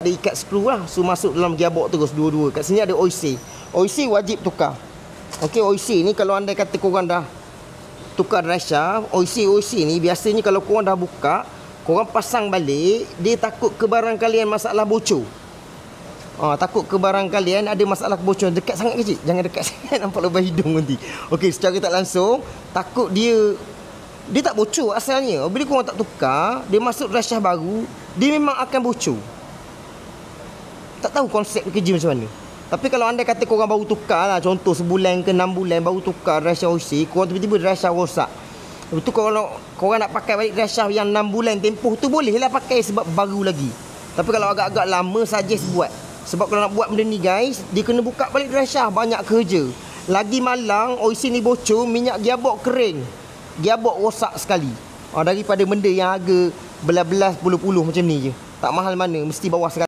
Dia ikat skru lah. So masuk dalam gearbox terus dua-dua. Kat sini ada OC. OC wajib tukar. Okey, OC ni kalau anda kata korang dah tukar drive shaft, OC ni biasanya kalau korang dah buka, korang pasang balik, dia takut ke barang kalian masalah bocor. Takut ke barang kalian ada masalah kebocoran. Dekat sangat kecil. Jangan dekat sangat, nampak lubang hidung nanti. Okey, secara tak langsung, takut dia tak bocor asalnya. Bila korang tak tukar, dia masuk drive shaft baru, dia memang akan bocor. Tak tahu konsep kerja macam mana. Tapi kalau anda kata korang baru tukar lah, contoh sebulan ke 6 bulan baru tukar drive shaft OC, korang tiba-tiba drive shaft rosak. Lepas tu kalau korang nak pakai balik drive shaft yang 6 bulan tempoh tu, bolehlah pakai sebab baru lagi. Tapi kalau agak-agak lama, suggest buat. Sebab kalau nak buat benda ni guys, dia kena buka balik drive shaft, banyak kerja. Lagi malang OC ni bocor, minyak gearbox kering, gearbox rosak sekali. Daripada benda yang harga belas-belas puluh-puluh macam ni je. Tak mahal mana, mesti bawah 100.